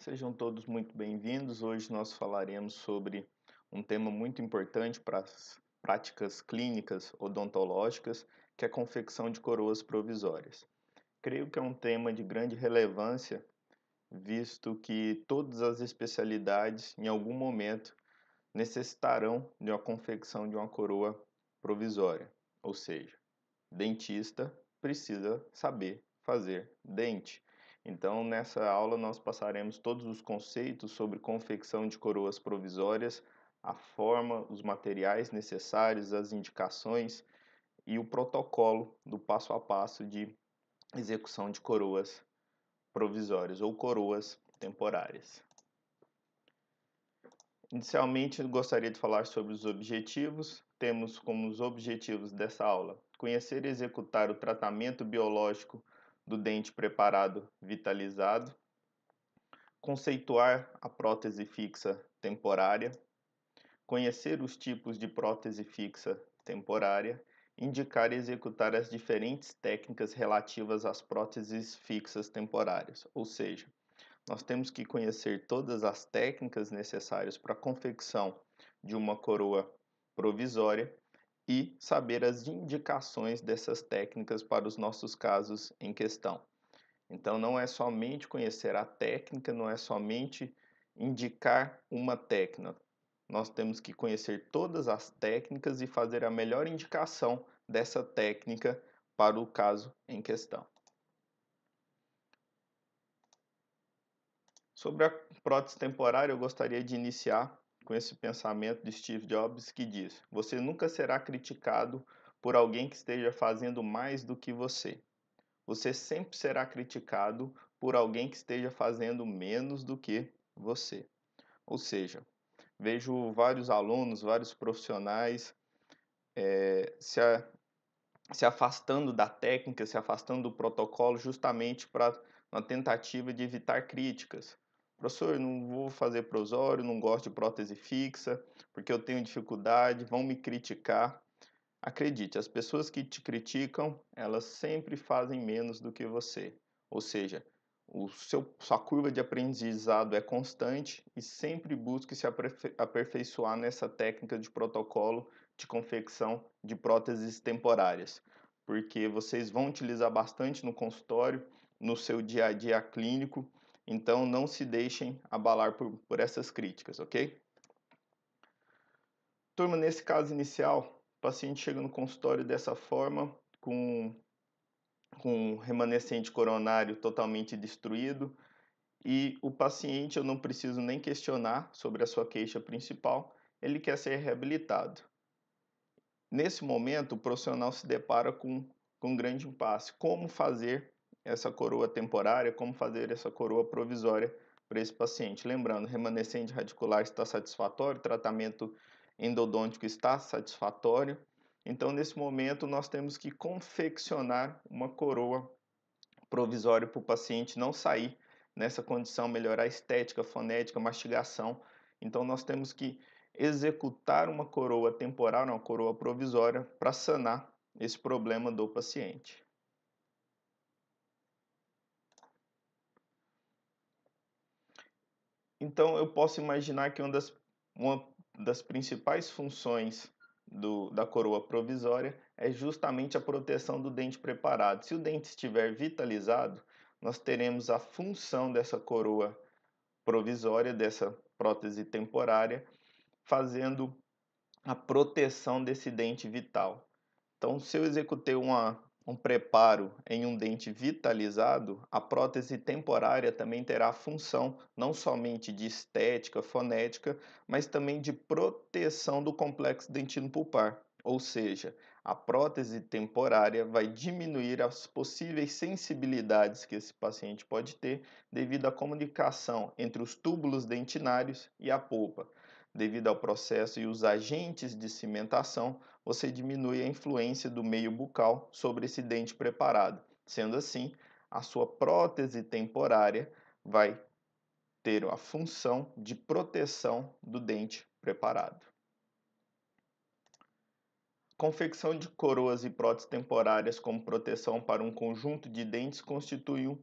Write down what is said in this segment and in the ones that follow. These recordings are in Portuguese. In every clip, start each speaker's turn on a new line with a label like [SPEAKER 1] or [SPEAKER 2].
[SPEAKER 1] Sejam todos muito bem-vindos. Hoje nós falaremos sobre um tema muito importante para as práticas clínicas odontológicas, que é a confecção de coroas provisórias. Creio que é um tema de grande relevância, visto que todas as especialidades, em algum momento, necessitarão de uma confecção de uma coroa provisória, ou seja, dentista precisa saber fazer dente. Então, nessa aula, nós passaremos todos os conceitos sobre confecção de coroas provisórias, a forma, os materiais necessários, as indicações e o protocolo do passo a passo de execução de coroas provisórias ou coroas temporárias. Inicialmente, eu gostaria de falar sobre os objetivos. Temos como os objetivos dessa aula conhecer e executar o tratamento biológico do dente preparado vitalizado, conceituar a prótese fixa temporária, conhecer os tipos de prótese fixa temporária, indicar e executar as diferentes técnicas relativas às próteses fixas temporárias, ou seja, nós temos que conhecer todas as técnicas necessárias para a confecção de uma coroa provisória e saber as indicações dessas técnicas para os nossos casos em questão. Então, não é somente conhecer a técnica, não é somente indicar uma técnica. Nós temos que conhecer todas as técnicas e fazer a melhor indicação dessa técnica para o caso em questão. Sobre a prótese temporária, eu gostaria de iniciar com esse pensamento de Steve Jobs que diz: você nunca será criticado por alguém que esteja fazendo mais do que você. Você sempre será criticado por alguém que esteja fazendo menos do que você. Ou seja, vejo vários alunos, vários profissionais se afastando da técnica, se afastando do protocolo, justamente para uma tentativa de evitar críticas. Professor, eu não vou fazer prosório, não gosto de prótese fixa, porque eu tenho dificuldade, vão me criticar. Acredite, as pessoas que te criticam, elas sempre fazem menos do que você. Ou seja, sua curva de aprendizado é constante e sempre busque se aperfeiçoar nessa técnica de protocolo de confecção de próteses temporárias, porque vocês vão utilizar bastante no consultório, no seu dia a dia clínico, então não se deixem abalar por essas críticas, ok? Turma, nesse caso inicial, o paciente chega no consultório dessa forma, com remanescente coronário totalmente destruído, e o paciente, eu não preciso nem questionar sobre a sua queixa principal, ele quer ser reabilitado. Nesse momento, o profissional se depara com um grande impasse. Como fazer essa coroa temporária, como fazer essa coroa provisória para esse paciente? Lembrando, remanescente radicular está satisfatório, tratamento endodôntico está satisfatório. Então, nesse momento, nós temos que confeccionar uma coroa provisória para o paciente não sair nessa condição, melhorar a estética, fonética, mastigação. Então, nós temos que executar uma coroa temporária, uma coroa provisória, para sanar esse problema do paciente. Então, eu posso imaginar que uma das principais funções da coroa provisória é justamente a proteção do dente preparado. Se o dente estiver vitalizado, nós teremos a função dessa coroa provisória, dessa prótese temporária, fazendo a proteção desse dente vital. Então, se eu executei um preparo em um dente vitalizado, a prótese temporária também terá a função não somente de estética, fonética, mas também de proteção do complexo dentino pulpar. Ou seja, a prótese temporária vai diminuir as possíveis sensibilidades que esse paciente pode ter devido à comunicação entre os túbulos dentinários e a polpa. Devido ao processo e os agentes de cimentação, você diminui a influência do meio bucal sobre esse dente preparado. Sendo assim, a sua prótese temporária vai ter a função de proteção do dente preparado. Confecção de coroas e próteses temporárias como proteção para um conjunto de dentes constitui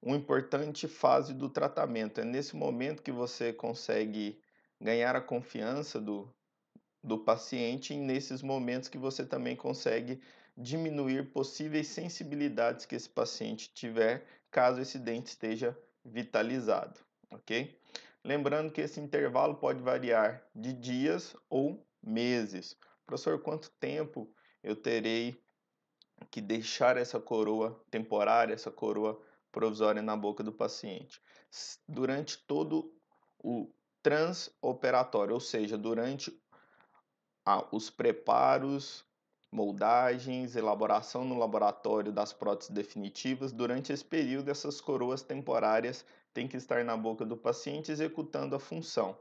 [SPEAKER 1] uma importante fase do tratamento. É nesse momento que você consegue ganhar a confiança do paciente e nesses momentos que você também consegue diminuir possíveis sensibilidades que esse paciente tiver, caso esse dente esteja vitalizado, ok? Lembrando que esse intervalo pode variar de dias ou meses. Professor, quanto tempo eu terei que deixar essa coroa temporária, essa coroa provisória na boca do paciente? Durante todo o transoperatório, ou seja, durante os preparos, moldagens, elaboração no laboratório das próteses definitivas. Durante esse período, essas coroas temporárias têm que estar na boca do paciente executando a função.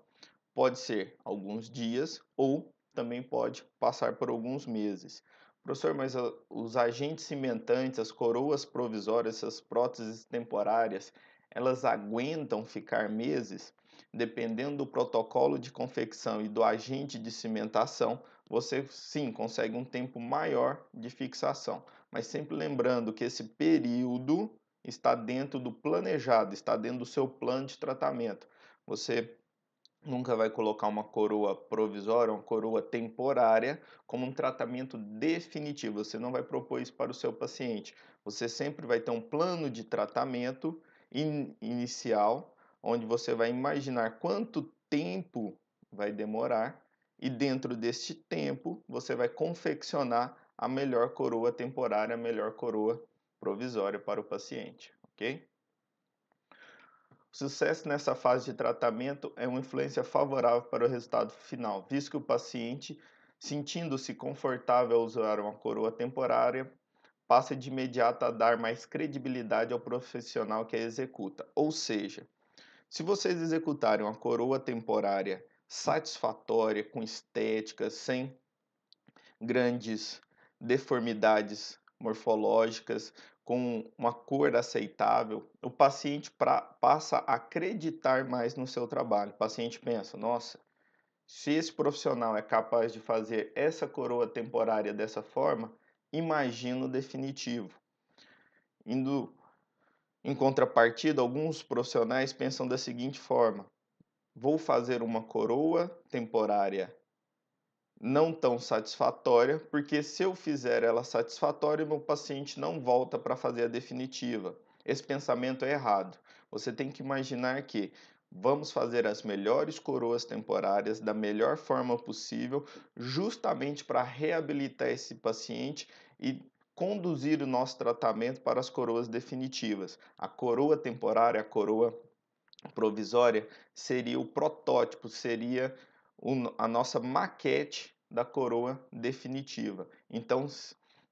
[SPEAKER 1] Pode ser alguns dias ou também pode passar por alguns meses. Professor, mas os agentes cimentantes, as coroas provisórias, essas próteses temporárias, elas aguentam ficar meses? Dependendo do protocolo de confecção e do agente de cimentação, você sim consegue um tempo maior de fixação. Mas sempre lembrando que esse período está dentro do planejado, está dentro do seu plano de tratamento. Você nunca vai colocar uma coroa provisória, uma coroa temporária, como um tratamento definitivo. Você não vai propor isso para o seu paciente. Você sempre vai ter um plano de tratamento inicial, onde você vai imaginar quanto tempo vai demorar, e dentro deste tempo você vai confeccionar a melhor coroa temporária, a melhor coroa provisória para o paciente, ok? O sucesso nessa fase de tratamento é uma influência favorável para o resultado final, visto que o paciente, sentindo-se confortável ao usar uma coroa temporária, passa de imediato a dar mais credibilidade ao profissional que a executa. Ou seja, se vocês executarem uma coroa temporária satisfatória, com estética, sem grandes deformidades morfológicas, com uma cor aceitável, o paciente passa a acreditar mais no seu trabalho. O paciente pensa: nossa, se esse profissional é capaz de fazer essa coroa temporária dessa forma, imagino o definitivo. Indo em contrapartida, alguns profissionais pensam da seguinte forma: vou fazer uma coroa temporária não tão satisfatória, porque se eu fizer ela satisfatória, meu paciente não volta para fazer a definitiva. Esse pensamento é errado. Você tem que imaginar que vamos fazer as melhores coroas temporárias da melhor forma possível, justamente para reabilitar esse paciente e conduzir o nosso tratamento para as coroas definitivas. A coroa temporária, a coroa provisória seria o protótipo, seria a nossa maquete da coroa definitiva. Então,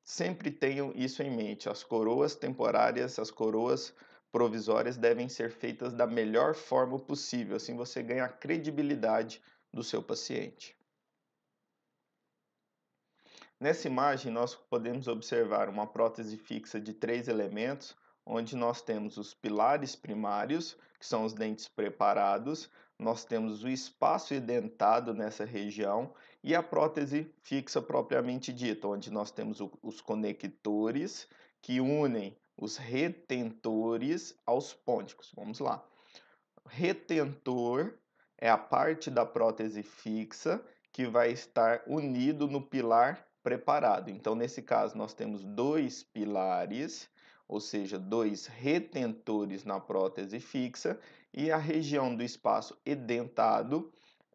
[SPEAKER 1] sempre tenham isso em mente. As coroas temporárias, as coroas provisórias devem ser feitas da melhor forma possível. Assim você ganha a credibilidade do seu paciente. Nessa imagem, nós podemos observar uma prótese fixa de 3 elementos, onde nós temos os pilares primários, que são os dentes preparados, nós temos o espaço edentado nessa região e a prótese fixa propriamente dita, onde nós temos os conectores que unem os retentores aos pônticos. Vamos lá. Retentor é a parte da prótese fixa que vai estar unido no pilar preparado. Então, nesse caso, nós temos dois pilares, ou seja, dois retentores na prótese fixa, e a região do espaço edentado,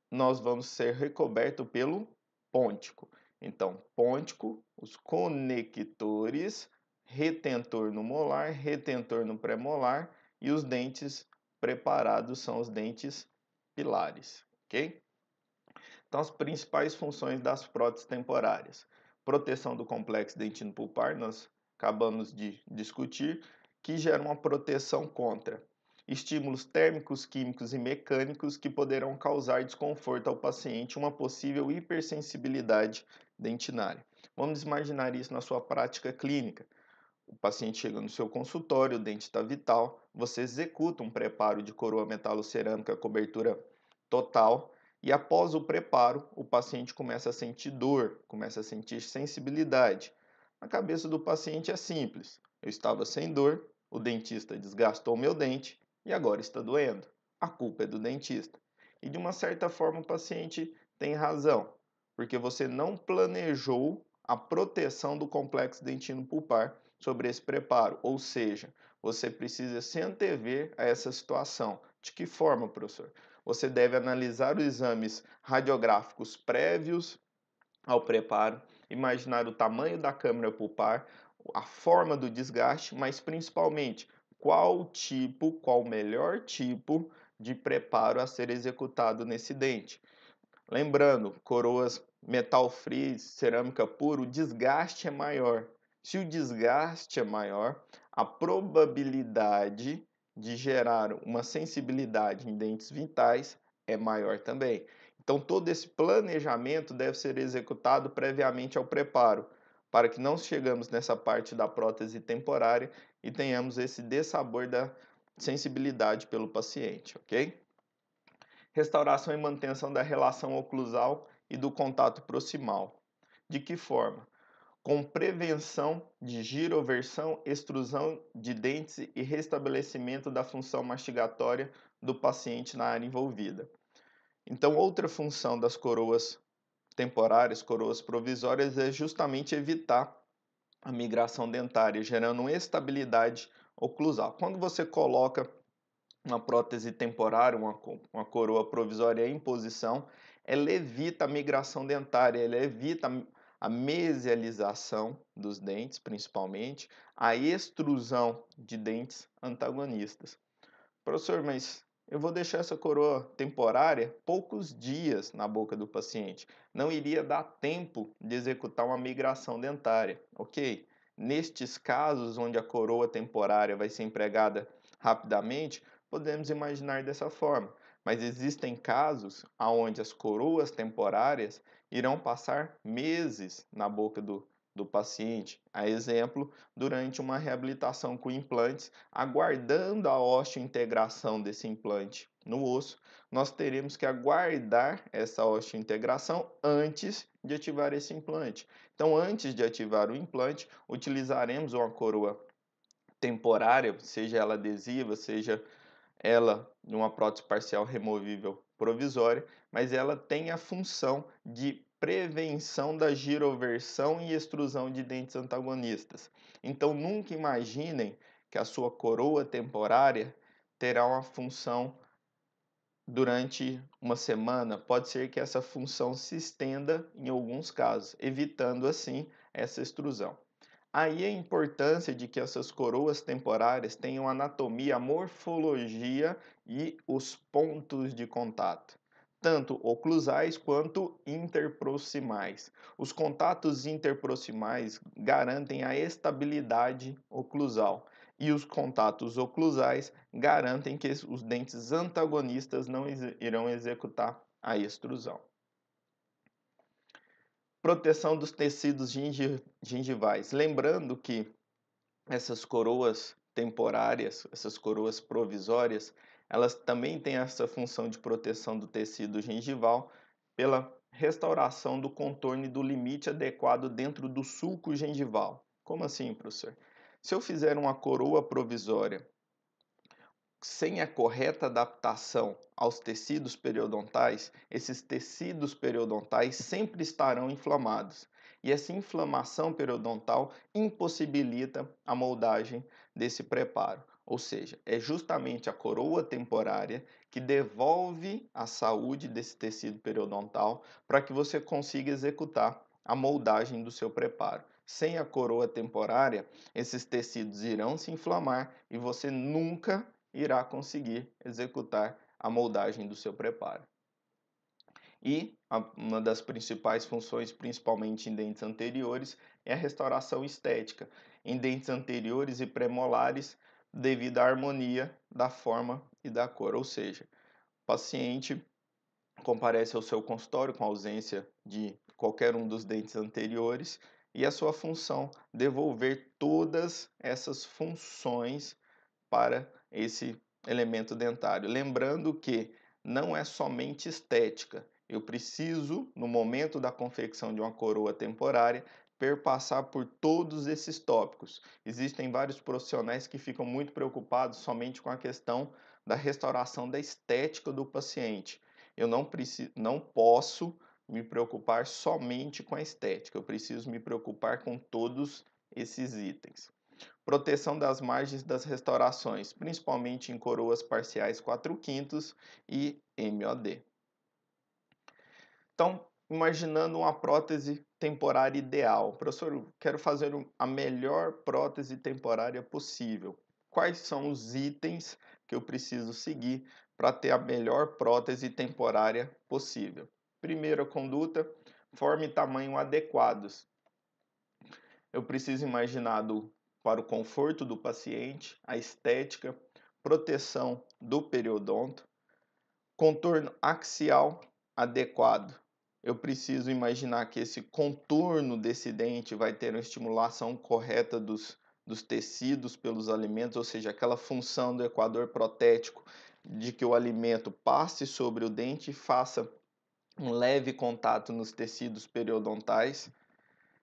[SPEAKER 1] nós vamos ser recoberto pelo pôntico. Então, pôntico, os conectores, retentor no molar, retentor no premolar e os dentes preparados são os dentes pilares, ok? Então, as principais funções das próteses temporárias: proteção do complexo dentino pulpar, nós acabamos de discutir, que gera uma proteção contra estímulos térmicos, químicos e mecânicos que poderão causar desconforto ao paciente, uma possível hipersensibilidade dentinária. Vamos imaginar isso na sua prática clínica. O paciente chega no seu consultório, o dente está vital, você executa um preparo de coroa metalocerâmica, cobertura total, e após o preparo, o paciente começa a sentir dor, começa a sentir sensibilidade. A cabeça do paciente é simples: eu estava sem dor, O dentista desgastou meu dente e agora está doendo. A culpa é do dentista. E de uma certa forma o paciente tem razão, porque você não planejou a proteção do complexo dentino pulpar sobre esse preparo, ou seja, você precisa se antever a essa situação. De que forma, professor? Você deve analisar os exames radiográficos prévios ao preparo, imaginar o tamanho da câmara pulpar, a forma do desgaste, mas principalmente qual o melhor tipo de preparo a ser executado nesse dente. Lembrando, coroas metal free, cerâmica pura, o desgaste é maior. Se o desgaste é maior, a probabilidade de gerar uma sensibilidade em dentes vitais é maior também. Então, todo esse planejamento deve ser executado previamente ao preparo, para que não chegamos nessa parte da prótese temporária e tenhamos esse dessabor da sensibilidade pelo paciente, ok? Restauração e manutenção da relação oclusal e do contato proximal. De que forma? Com prevenção de giroversão, extrusão de dentes e restabelecimento da função mastigatória do paciente na área envolvida. Então, outra função das coroas temporárias, coroas provisórias, é justamente evitar a migração dentária, gerando uma estabilidade oclusal. Quando você coloca uma prótese temporária, uma coroa provisória em posição, ela evita a migração dentária, ela evita a mesialização dos dentes, principalmente, a extrusão de dentes antagonistas. Professor, mas eu vou deixar essa coroa temporária poucos dias na boca do paciente. Não iria dar tempo de executar uma migração dentária, ok? Nestes casos onde a coroa temporária vai ser empregada rapidamente, podemos imaginar dessa forma. Mas existem casos onde as coroas temporárias irão passar meses na boca do paciente. A exemplo, durante uma reabilitação com implantes, aguardando a osteointegração desse implante no osso, nós teremos que aguardar essa osteointegração antes de ativar esse implante. Então, antes de ativar o implante, utilizaremos uma coroa temporária, seja ela adesiva, seja ela uma prótese parcial removível provisória, mas ela tem a função de prevenção da giroversão e extrusão de dentes antagonistas. Então, nunca imaginem que a sua coroa temporária terá uma função durante uma semana. Pode ser que essa função se estenda em alguns casos, evitando assim essa extrusão. Aí a importância de que essas coroas temporárias tenham anatomia, morfologia e os pontos de contato, tanto oclusais quanto interproximais. Os contatos interproximais garantem a estabilidade oclusal e os contatos oclusais garantem que os dentes antagonistas não irão executar a extrusão. Proteção dos tecidos gengivais. Lembrando que essas coroas temporárias, essas coroas provisórias, elas também têm essa função de proteção do tecido gengival pela restauração do contorno e do limite adequado dentro do sulco gengival. Como assim, professor? Se eu fizer uma coroa provisória sem a correta adaptação aos tecidos periodontais, esses tecidos periodontais sempre estarão inflamados. E essa inflamação periodontal impossibilita a moldagem desse preparo. Ou seja, é justamente a coroa temporária que devolve a saúde desse tecido periodontal para que você consiga executar a moldagem do seu preparo. Sem a coroa temporária, esses tecidos irão se inflamar e você nunca irá conseguir executar a moldagem do seu preparo. E uma das principais funções, principalmente em dentes anteriores, é a restauração estética em dentes anteriores e premolares devido à harmonia da forma e da cor, ou seja, o paciente comparece ao seu consultório com ausência de qualquer um dos dentes anteriores e a sua função devolver todas essas funções para esse elemento dentário. Lembrando que não é somente estética. Eu preciso, no momento da confecção de uma coroa temporária, perpassar por todos esses tópicos. Existem vários profissionais que ficam muito preocupados somente com a questão da restauração da estética do paciente. Eu não posso me preocupar somente com a estética, eu preciso me preocupar com todos esses itens. Proteção das margens das restaurações, principalmente em coroas parciais 4/5 e MOD. Então, imaginando uma prótese temporária ideal. Professor, eu quero fazer a melhor prótese temporária possível. Quais são os itens que eu preciso seguir para ter a melhor prótese temporária possível? Primeira conduta, forma e tamanho adequados. Eu preciso imaginar para o conforto do paciente, a estética, proteção do periodonto, contorno axial adequado. Eu preciso imaginar que esse contorno desse dente vai ter uma estimulação correta dos tecidos pelos alimentos, ou seja, aquela função do equador protético de que o alimento passe sobre o dente e faça um leve contato nos tecidos periodontais.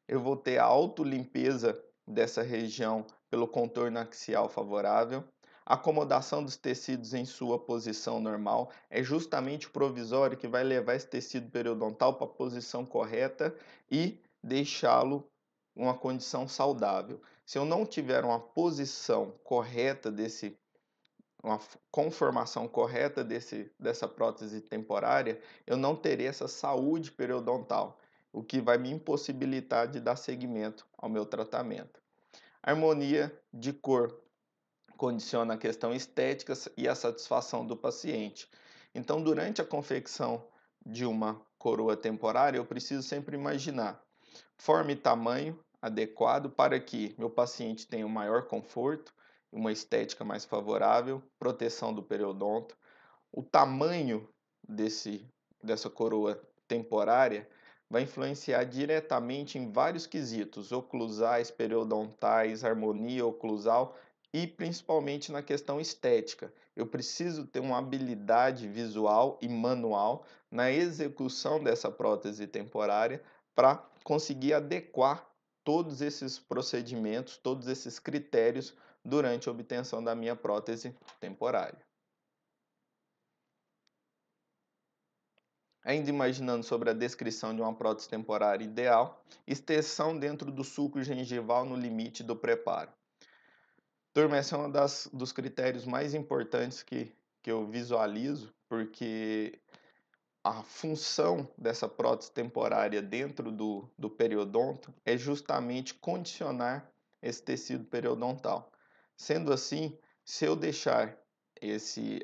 [SPEAKER 1] Eu vou ter a autolimpeza dessa região pelo contorno axial favorável. A acomodação dos tecidos em sua posição normal é justamente o provisório que vai levar esse tecido periodontal para a posição correta e deixá-lo em uma condição saudável. Se eu não tiver uma posição correta uma conformação correta dessa prótese temporária, eu não terei essa saúde periodontal, o que vai me impossibilitar de dar seguimento ao meu tratamento. Harmonia de cor condiciona a questão estética e a satisfação do paciente. Então, durante a confecção de uma coroa temporária, eu preciso sempre imaginar forma e tamanho adequado para que meu paciente tenha um maior conforto, uma estética mais favorável, proteção do periodonto. O tamanho dessa coroa temporária vai influenciar diretamente em vários quesitos, oclusais, periodontais, harmonia oclusal e principalmente na questão estética. Eu preciso ter uma habilidade visual e manual na execução dessa prótese temporária para conseguir adequar todos esses procedimentos, todos esses critérios durante a obtenção da minha prótese temporária. Ainda imaginando sobre a descrição de uma prótese temporária ideal, extensão dentro do sulco gengival no limite do preparo. Turma, esse é um dos critérios mais importantes que eu visualizo, porque a função dessa prótese temporária dentro do periodonto é justamente condicionar esse tecido periodontal. Sendo assim, se eu deixar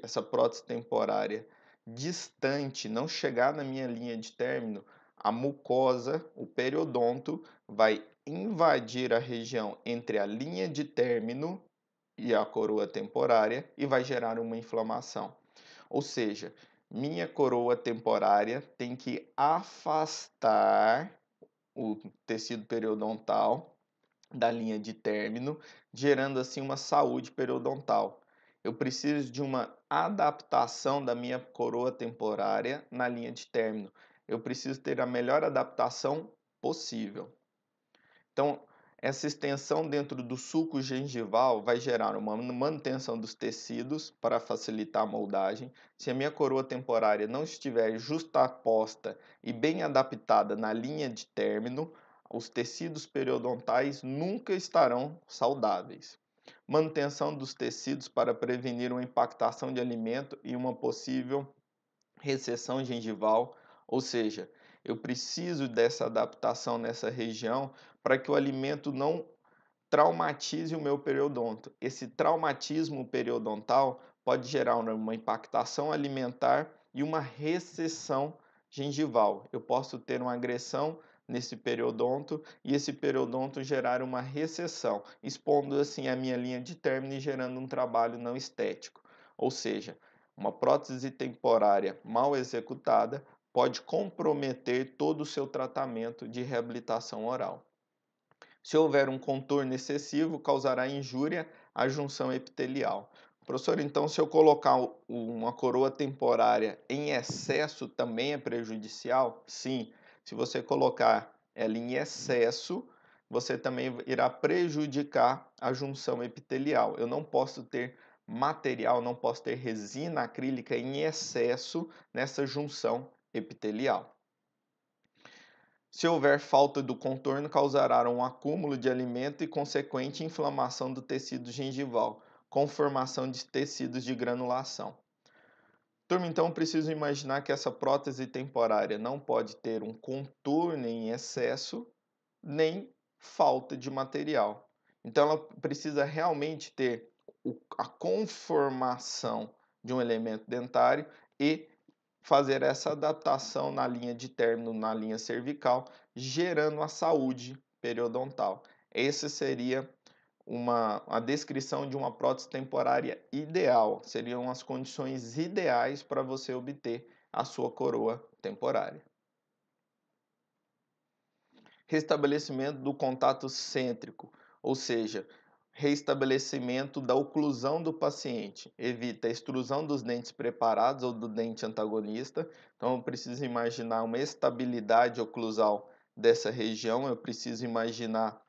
[SPEAKER 1] essa prótese temporária distante, não chegar na minha linha de término, a mucosa, o periodonto, vai invadir a região entre a linha de término e a coroa temporária e vai gerar uma inflamação. Ou seja, minha coroa temporária tem que afastar o tecido periodontal da linha de término, gerando assim uma saúde periodontal. Eu preciso de uma adaptação da minha coroa temporária na linha de término. Eu preciso ter a melhor adaptação possível. Então, essa extensão dentro do sulco gengival vai gerar uma manutenção dos tecidos para facilitar a moldagem. Se a minha coroa temporária não estiver justaposta e bem adaptada na linha de término, os tecidos periodontais nunca estarão saudáveis. Manutenção dos tecidos para prevenir uma impactação de alimento e uma possível recessão gengival, ou seja, eu preciso dessa adaptação nessa região para que o alimento não traumatize o meu periodonto. Esse traumatismo periodontal pode gerar uma impactação alimentar e uma recessão gengival. Eu posso ter uma agressão nesse periodonto e esse periodonto gerar uma recessão, expondo assim a minha linha de término e gerando um trabalho não estético. Ou seja, uma prótese temporária mal executada pode comprometer todo o seu tratamento de reabilitação oral. Se houver um contorno excessivo, causará injúria à junção epitelial. Professor, então se eu colocar uma coroa temporária em excesso também é prejudicial? Sim, se você colocar ela em excesso, você também irá prejudicar a junção epitelial. Eu não posso ter material, não posso ter resina acrílica em excesso nessa junção epitelial. Se houver falta do contorno, causará um acúmulo de alimento e consequente inflamação do tecido gengival, com formação de tecidos de granulação. Turma, então preciso imaginar que essa prótese temporária não pode ter um contorno em excesso, nem falta de material. Então ela precisa realmente ter a conformação de um elemento dentário e fazer essa adaptação na linha de término, na linha cervical, gerando a saúde periodontal. Essa seria a descrição de uma prótese temporária ideal. Seriam as condições ideais para você obter a sua coroa temporária. Restabelecimento do contato cêntrico, ou seja, restabelecimento da oclusão do paciente. Evita a extrusão dos dentes preparados ou do dente antagonista. Então, eu preciso imaginar uma estabilidade oclusal dessa região. Eu preciso imaginar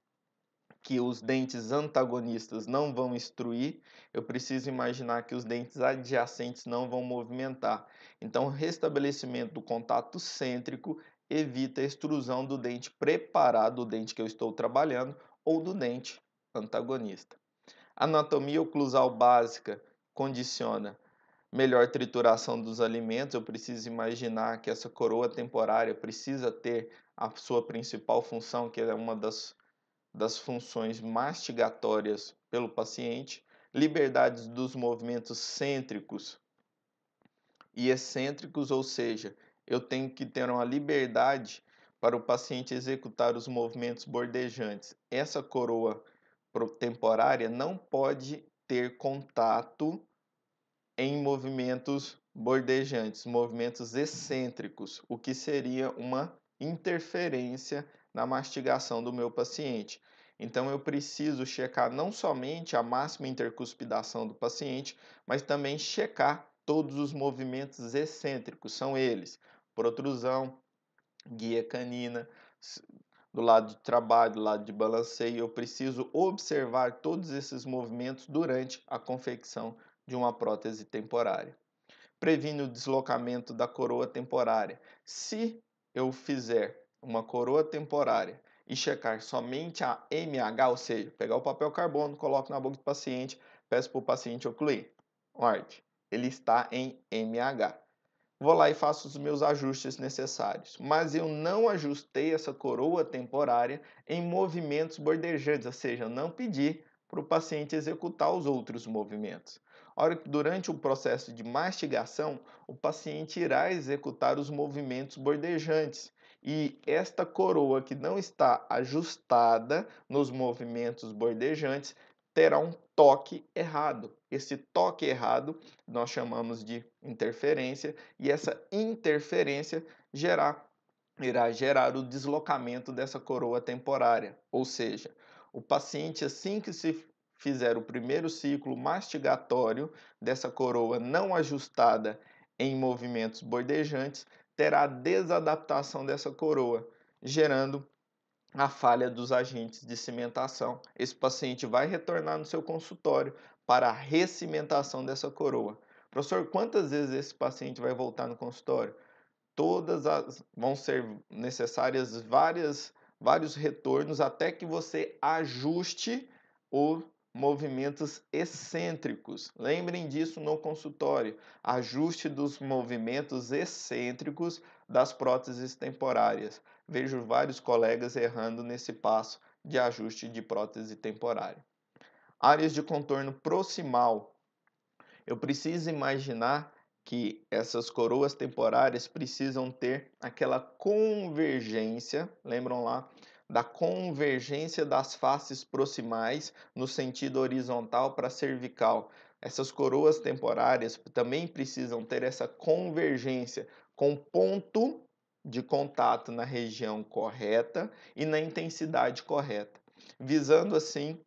[SPEAKER 1] que os dentes antagonistas não vão extruir, eu preciso imaginar que os dentes adjacentes não vão movimentar. Então, o restabelecimento do contato cêntrico evita a extrusão do dente preparado, do dente que eu estou trabalhando, ou do dente antagonista. Anatomia oclusal básica condiciona melhor trituração dos alimentos. Eu preciso imaginar que essa coroa temporária precisa ter a sua principal função, que é uma das funções mastigatórias pelo paciente, liberdade dos movimentos cêntricos e excêntricos, ou seja, eu tenho que ter uma liberdade para o paciente executar os movimentos bordejantes. Essa coroa temporária não pode ter contato em movimentos bordejantes, movimentos excêntricos, o que seria uma interferência na mastigação do meu paciente. Então eu preciso checar não somente a máxima intercuspidação do paciente, mas também checar todos os movimentos excêntricos, são eles: protrusão, guia canina, do lado de trabalho, do lado de balanceio. Eu preciso observar todos esses movimentos durante a confecção de uma prótese temporária. Previne o deslocamento da coroa temporária. Se eu fizer uma coroa temporária e checar somente a MH, ou seja, pegar o papel carbono, coloco na boca do paciente, peço para o paciente ocluir. Arte, ele está em MH. Vou lá e faço os meus ajustes necessários. Mas eu não ajustei essa coroa temporária em movimentos bordejantes, ou seja, eu não pedi para o paciente executar os outros movimentos. Ora que durante o processo de mastigação, o paciente irá executar os movimentos bordejantes. E esta coroa que não está ajustada nos movimentos bordejantes terá um toque errado. Esse toque errado nós chamamos de interferência, e essa interferência irá gerar o deslocamento dessa coroa temporária. Ou seja, o paciente, assim que se fizer o primeiro ciclo mastigatório dessa coroa não ajustada em movimentos bordejantes, terá desadaptação dessa coroa, gerando a falha dos agentes de cimentação. Esse paciente vai retornar no seu consultório para a recimentação dessa coroa. Professor, quantas vezes esse paciente vai voltar no consultório? Vão ser necessárias vários retornos até que você ajuste os movimentos excêntricos. Lembrem disso no consultório. Ajuste dos movimentos excêntricos das próteses temporárias. Vejo vários colegas errando nesse passo de ajuste de prótese temporária. Áreas de contorno proximal. Eu preciso imaginar que essas coroas temporárias precisam ter aquela convergência, lembram lá, da convergência das faces proximais no sentido horizontal para cervical. Essas coroas temporárias também precisam ter essa convergência com ponto de contato na região correta e na intensidade correta, visando assim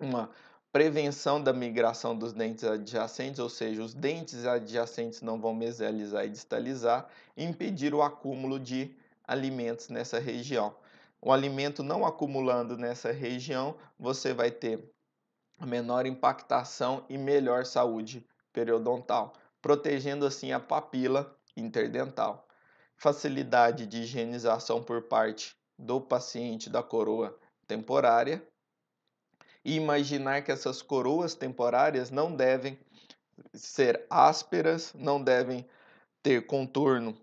[SPEAKER 1] uma prevenção da migração dos dentes adjacentes, ou seja, os dentes adjacentes não vão mesializar e distalizar, e impedir o acúmulo de alimentos nessa região. O alimento não acumulando nessa região, você vai ter menor impactação e melhor saúde periodontal, protegendo assim a papila interdental. Facilidade de higienização por parte do paciente da coroa temporária e imaginar que essas coroas temporárias não devem ser ásperas, não devem ter contorno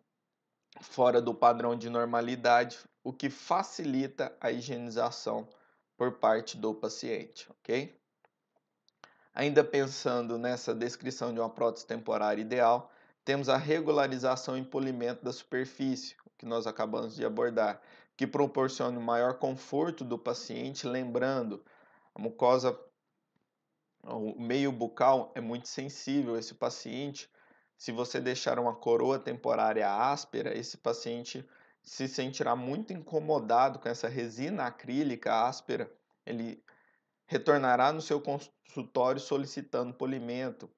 [SPEAKER 1] fora do padrão de normalidade, o que facilita a higienização por parte do paciente, ok? Ainda pensando nessa descrição de uma prótese temporária ideal, temos a regularização e polimento da superfície, que nós acabamos de abordar, que proporciona um maior conforto do paciente, lembrando, a mucosa, o meio bucal é muito sensível, esse paciente, se você deixar uma coroa temporária áspera, esse paciente se sentirá muito incomodado com essa resina acrílica áspera, ele retornará no seu consultório solicitando polimento.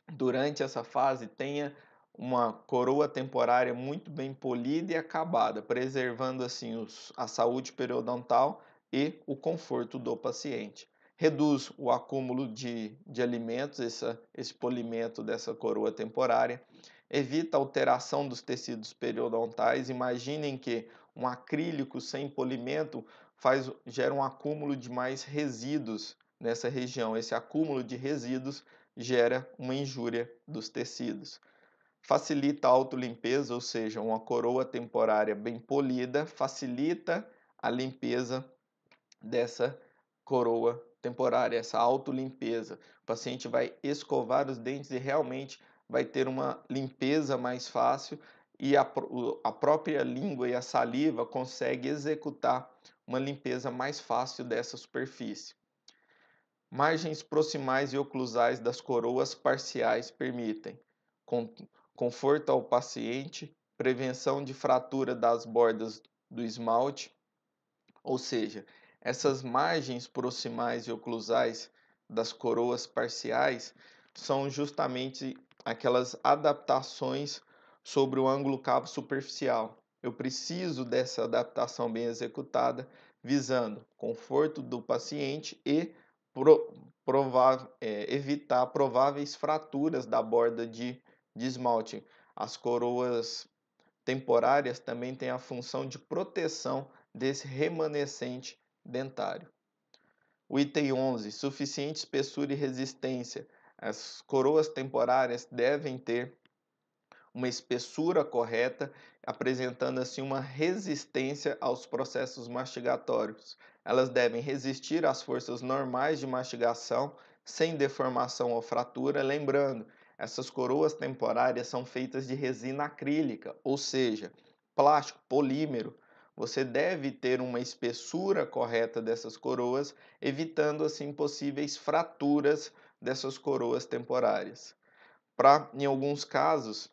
[SPEAKER 1] Durante essa fase, tenha uma coroa temporária muito bem polida e acabada, preservando assim a saúde periodontal e o conforto do paciente. Reduz o acúmulo de alimentos, esse polimento dessa coroa temporária. Evita a alteração dos tecidos periodontais. Imaginem que um acrílico sem polimento gera um acúmulo de mais resíduos nessa região. Esse acúmulo de resíduos gera uma injúria dos tecidos. Facilita a autolimpeza, ou seja, uma coroa temporária bem polida facilita a limpeza dessa coroa temporária, essa autolimpeza. O paciente vai escovar os dentes e realmente vai ter uma limpeza mais fácil e a própria língua e a saliva consegue executar uma limpeza mais fácil dessa superfície. Margens proximais e oclusais das coroas parciais permitem conforto ao paciente, prevenção de fratura das bordas do esmalte, ou seja, essas margens proximais e oclusais das coroas parciais são justamente aquelas adaptações sobre o ângulo cavo superficial. Eu preciso dessa adaptação bem executada, visando conforto do paciente e evitar prováveis fraturas da borda de esmalte. As coroas temporárias também têm a função de proteção desse remanescente dentário. O item 11, suficiente espessura e resistência. As coroas temporárias devem ter uma espessura correta, apresentando assim uma resistência aos processos mastigatórios. Elas devem resistir às forças normais de mastigação, sem deformação ou fratura. Lembrando, essas coroas temporárias são feitas de resina acrílica, ou seja, plástico, polímero. Você deve ter uma espessura correta dessas coroas, evitando assim possíveis fraturas dessas coroas temporárias. Em alguns casos,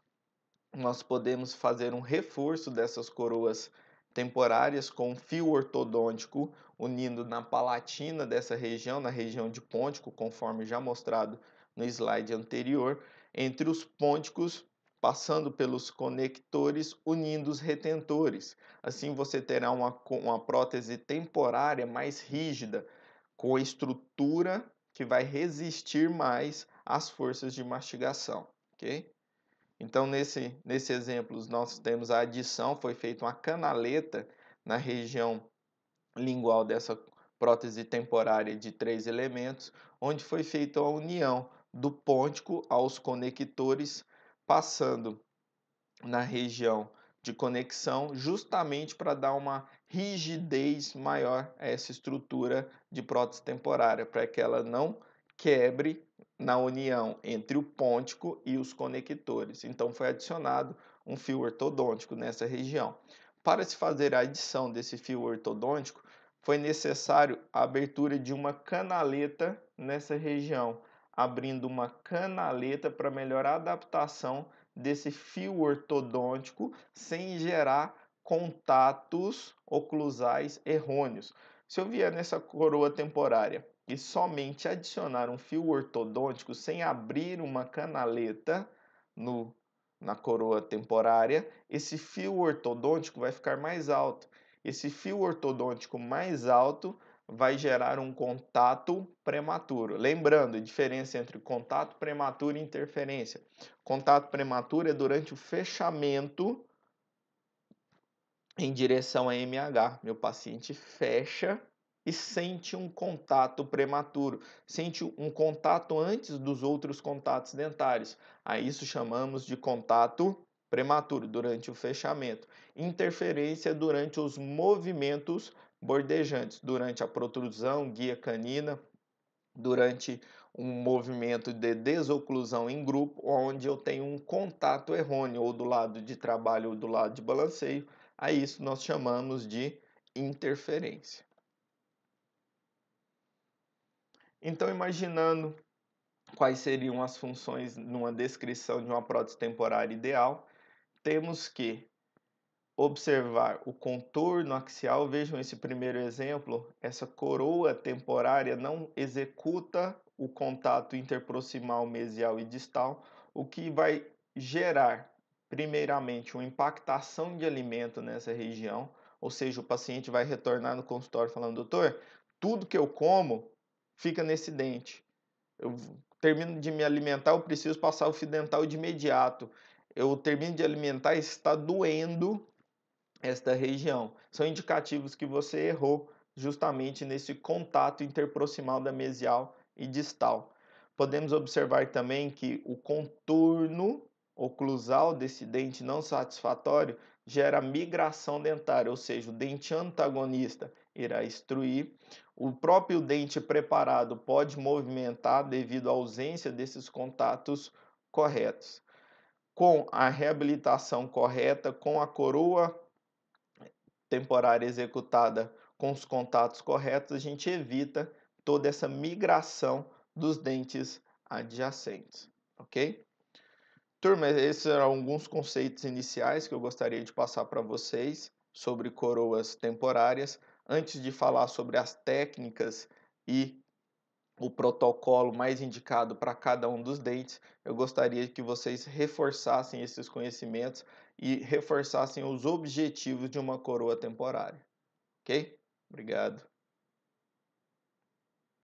[SPEAKER 1] nós podemos fazer um reforço dessas coroas temporárias com fio ortodôntico unindo na palatina dessa região, na região de pôntico, conforme já mostrado no slide anterior, entre os pônticos, passando pelos conectores, unindo os retentores. Assim você terá uma prótese temporária mais rígida, com a estrutura que vai resistir mais às forças de mastigação, ok? Então, nesse exemplo, nós temos a adição, foi feita uma canaleta na região lingual dessa prótese temporária de 3 elementos, onde foi feita a união do pôntico aos conectores, passando na região de conexão, justamente para dar uma rigidez maior a essa estrutura de prótese temporária, para que ela não quebre na união entre o pôntico e os conectores. Então foi adicionado um fio ortodôntico nessa região. Para se fazer a adição desse fio ortodôntico, foi necessário a abertura de uma canaleta nessa região, abrindo uma canaleta para melhorar a adaptação desse fio ortodôntico sem gerar contatos oclusais errôneos. Se eu vier nessa coroa temporária e somente adicionar um fio ortodôntico sem abrir uma canaleta na coroa temporária, esse fio ortodôntico vai ficar mais alto esse fio ortodôntico mais alto vai gerar um contato prematuro. Lembrando, a diferença entre contato prematuro e interferência. Contato prematuro é durante o fechamento em direção a MH. Meu paciente fecha e sente um contato prematuro, sente um contato antes dos outros contatos dentários. A isso chamamos de contato prematuro, durante o fechamento. Interferência durante os movimentos bordejantes, durante a protrusão, guia canina, durante um movimento de desoclusão em grupo, onde eu tenho um contato errôneo, ou do lado de trabalho ou do lado de balanceio. A isso nós chamamos de interferência. Então, imaginando quais seriam as funções numa descrição de uma prótese temporária ideal, temos que observar o contorno axial. Vejam esse primeiro exemplo, essa coroa temporária não executa o contato interproximal, mesial e distal, o que vai gerar, primeiramente, uma impactação de alimento nessa região, ou seja, o paciente vai retornar no consultório falando: doutor, tudo que eu como fica nesse dente. Eu termino de me alimentar, eu preciso passar o fio dental de imediato. Eu termino de alimentar, está doendo esta região. São indicativos que você errou justamente nesse contato interproximal da mesial e distal. Podemos observar também que o contorno oclusal desse dente não satisfatório gera migração dentária, ou seja, o dente antagonista irá extruir, o próprio dente preparado pode movimentar devido à ausência desses contatos corretos. Com a reabilitação correta, com a coroa temporária executada com os contatos corretos, a gente evita toda essa migração dos dentes adjacentes, ok? Turma, esses eram alguns conceitos iniciais que eu gostaria de passar para vocês sobre coroas temporárias. Antes de falar sobre as técnicas e o protocolo mais indicado para cada um dos dentes, eu gostaria que vocês reforçassem esses conhecimentos e reforçassem os objetivos de uma coroa temporária. Ok? Obrigado.